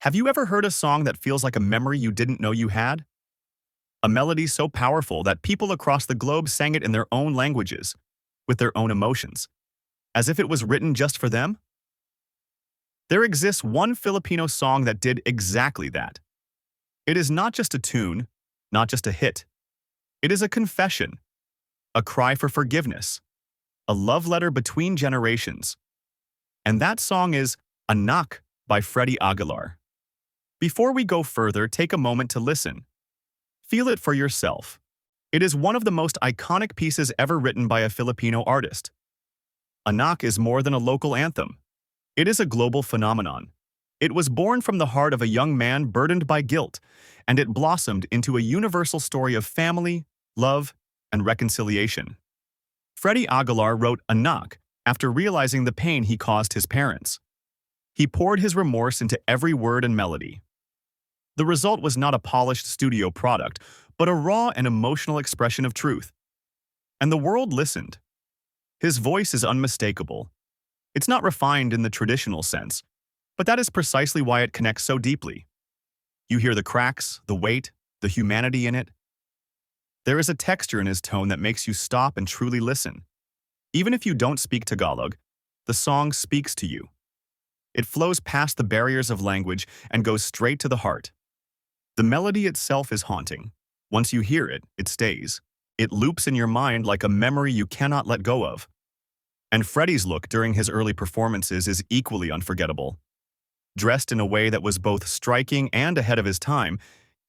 Have you ever heard a song that feels like a memory you didn't know you had? A melody so powerful that people across the globe sang it in their own languages, with their own emotions, as if it was written just for them? There exists one Filipino song that did exactly that. It is not just a tune, not just a hit. It is a confession, a cry for forgiveness, a love letter between generations. And that song is Anak by Freddy Aguilar. Before we go further, take a moment to listen. Feel it for yourself. It is one of the most iconic pieces ever written by a Filipino artist. Anak is more than a local anthem. It is a global phenomenon. It was born from the heart of a young man burdened by guilt, and it blossomed into a universal story of family, love, and reconciliation. Freddy Aguilar wrote Anak after realizing the pain he caused his parents. He poured his remorse into every word and melody. The result was not a polished studio product, but a raw and emotional expression of truth. And the world listened. His voice is unmistakable. It's not refined in the traditional sense, but that is precisely why it connects so deeply. You hear the cracks, the weight, the humanity in it. There is a texture in his tone that makes you stop and truly listen. Even if you don't speak Tagalog, the song speaks to you. It flows past the barriers of language and goes straight to the heart. The melody itself is haunting. Once you hear it, it stays. It loops in your mind like a memory you cannot let go of. And Freddy's look during his early performances is equally unforgettable. Dressed in a way that was both striking and ahead of his time,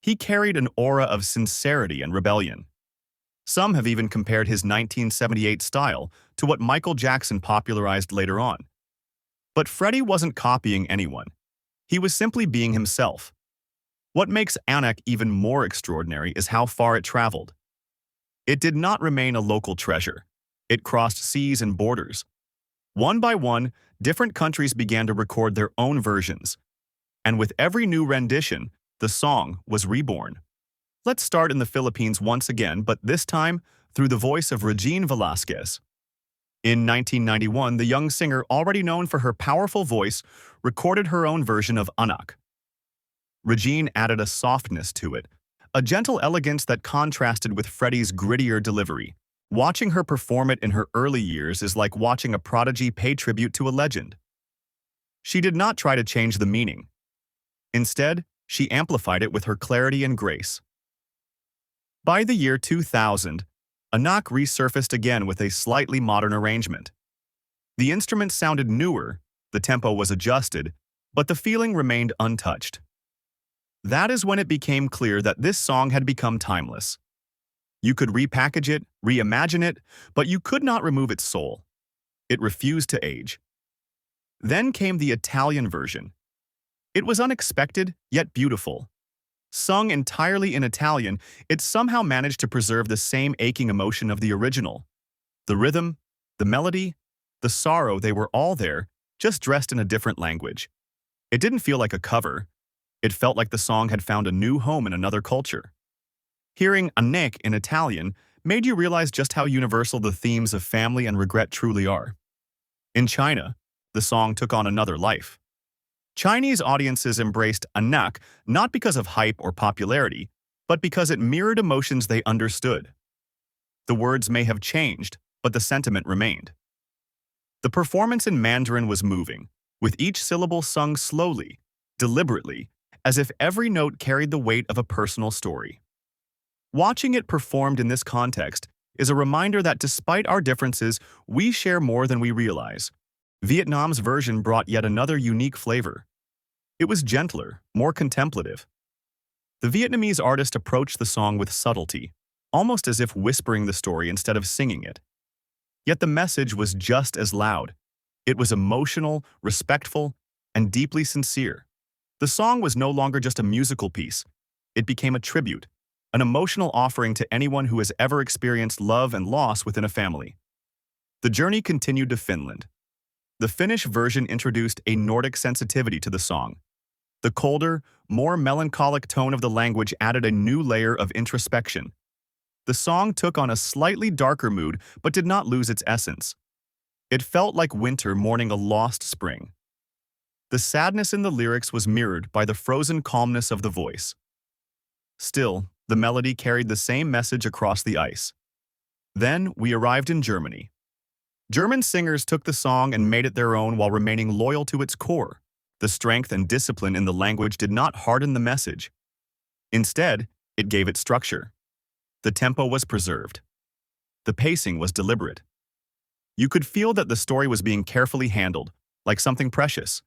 he carried an aura of sincerity and rebellion. Some have even compared his 1978 style to what Michael Jackson popularized later on. But Freddy wasn't copying anyone. He was simply being himself. What makes Anak even more extraordinary is how far it traveled. It did not remain a local treasure. It crossed seas and borders. One by one, different countries began to record their own versions. And with every new rendition, the song was reborn. Let's start in the Philippines once again, but this time through the voice of Regine Velasquez. In 1991, the young singer, already known for her powerful voice, recorded her own version of Anak. Regine added a softness to it, a gentle elegance that contrasted with Freddy's grittier delivery. Watching her perform it in her early years is like watching a prodigy pay tribute to a legend. She did not try to change the meaning. Instead, she amplified it with her clarity and grace. By the year 2000, Anak resurfaced again with a slightly modern arrangement. The instruments sounded newer, the tempo was adjusted, but the feeling remained untouched. That is when it became clear that this song had become timeless. You could repackage it, reimagine it, but you could not remove its soul. It refused to age. Then came the Italian version. It was unexpected, yet beautiful. Sung entirely in Italian, it somehow managed to preserve the same aching emotion of the original. The rhythm, the melody, the sorrow, they were all there, just dressed in a different language. It didn't feel like a cover. It felt like the song had found a new home in another culture. Hearing Anak in Italian made you realize just how universal the themes of family and regret truly are. In China, the song took on another life. Chinese audiences embraced Anak not because of hype or popularity, but because it mirrored emotions they understood. The words may have changed, but the sentiment remained. The performance in Mandarin was moving, with each syllable sung slowly, deliberately, as if every note carried the weight of a personal story. Watching it performed in this context is a reminder that despite our differences, we share more than we realize. Vietnam's version brought yet another unique flavor. It was gentler, more contemplative. The Vietnamese artist approached the song with subtlety, almost as if whispering the story instead of singing it. Yet the message was just as loud. It was emotional, respectful, and deeply sincere. The song was no longer just a musical piece. It became a tribute, an emotional offering to anyone who has ever experienced love and loss within a family. The journey continued to Finland. The Finnish version introduced a Nordic sensitivity to the song. The colder, more melancholic tone of the language added a new layer of introspection. The song took on a slightly darker mood but did not lose its essence. It felt like winter mourning a lost spring. The sadness in the lyrics was mirrored by the frozen calmness of the voice. Still, the melody carried the same message across the ice. Then we arrived in Germany. German singers took the song and made it their own while remaining loyal to its core. The strength and discipline in the language did not harden the message. Instead, it gave it structure. The tempo was preserved. The pacing was deliberate. You could feel that the story was being carefully handled, like something precious.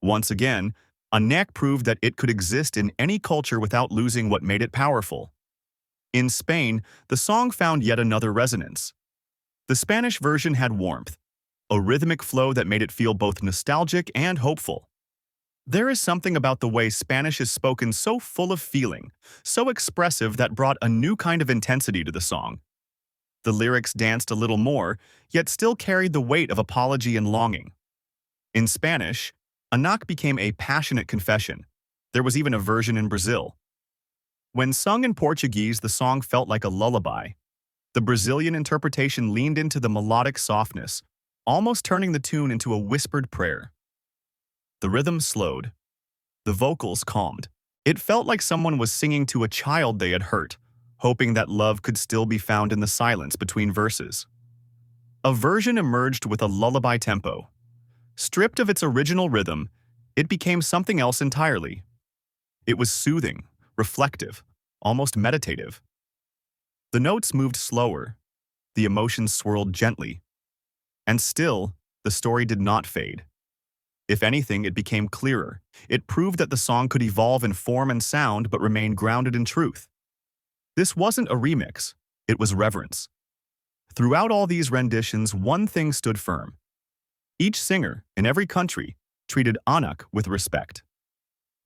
Once again, Anak proved that it could exist in any culture without losing what made it powerful. In Spain, the song found yet another resonance. The Spanish version had warmth, a rhythmic flow that made it feel both nostalgic and hopeful. There is something about the way Spanish is spoken so full of feeling, so expressive that brought a new kind of intensity to the song. The lyrics danced a little more, yet still carried the weight of apology and longing. In Spanish, Anak became a passionate confession. There was even a version in Brazil. When sung in Portuguese, the song felt like a lullaby. The Brazilian interpretation leaned into the melodic softness, almost turning the tune into a whispered prayer. The rhythm slowed. The vocals calmed. It felt like someone was singing to a child they had hurt, hoping that love could still be found in the silence between verses. A version emerged with a lullaby tempo. Stripped of its original rhythm, it became something else entirely. It was soothing, reflective, almost meditative. The notes moved slower, the emotions swirled gently, and still, the story did not fade. If anything, it became clearer. It proved that the song could evolve in form and sound but remain grounded in truth. This wasn't a remix, it was reverence. Throughout all these renditions, one thing stood firm. Each singer, in every country, treated Anak with respect.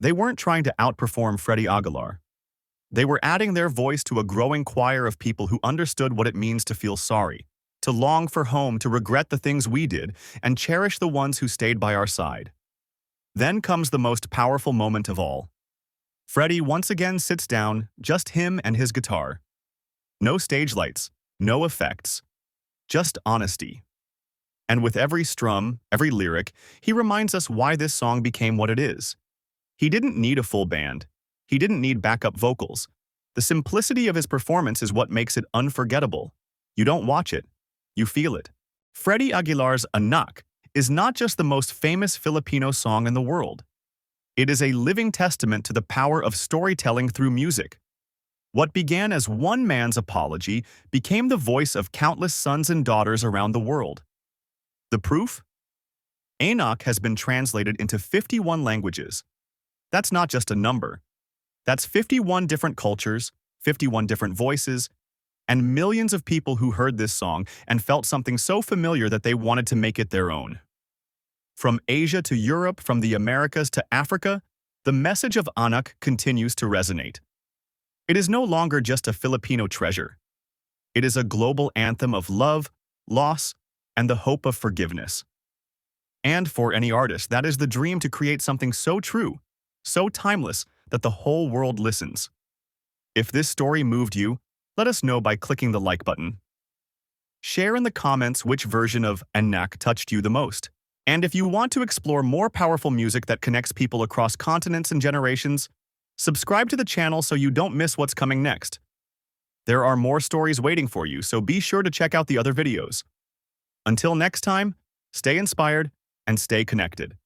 They weren't trying to outperform Freddy Aguilar. They were adding their voice to a growing choir of people who understood what it means to feel sorry, to long for home, to regret the things we did, and cherish the ones who stayed by our side. Then comes the most powerful moment of all. Freddy once again sits down, just him and his guitar. No stage lights, no effects, just honesty. And with every strum, every lyric, he reminds us why this song became what it is. He didn't need a full band. He didn't need backup vocals. The simplicity of his performance is what makes it unforgettable. You don't watch it, you feel it. Freddy Aguilar's Anak is not just the most famous Filipino song in the world. It is a living testament to the power of storytelling through music. What began as one man's apology became the voice of countless sons and daughters around the world. The proof? Anak has been translated into 51 languages. That's not just a number. That's 51 different cultures, 51 different voices, and millions of people who heard this song and felt something so familiar that they wanted to make it their own. From Asia to Europe, from the Americas to Africa, the message of Anak continues to resonate. It is no longer just a Filipino treasure. It is a global anthem of love, loss, and the hope of forgiveness. And for any artist, that is the dream, to create something so true, so timeless, that the whole world listens. If this story moved you, let us know by clicking the like button. Share in the comments which version of Anak touched you the most. And if you want to explore more powerful music that connects people across continents and generations, subscribe to the channel so you don't miss what's coming next. There are more stories waiting for you, so be sure to check out the other videos. Until next time, stay inspired and stay connected.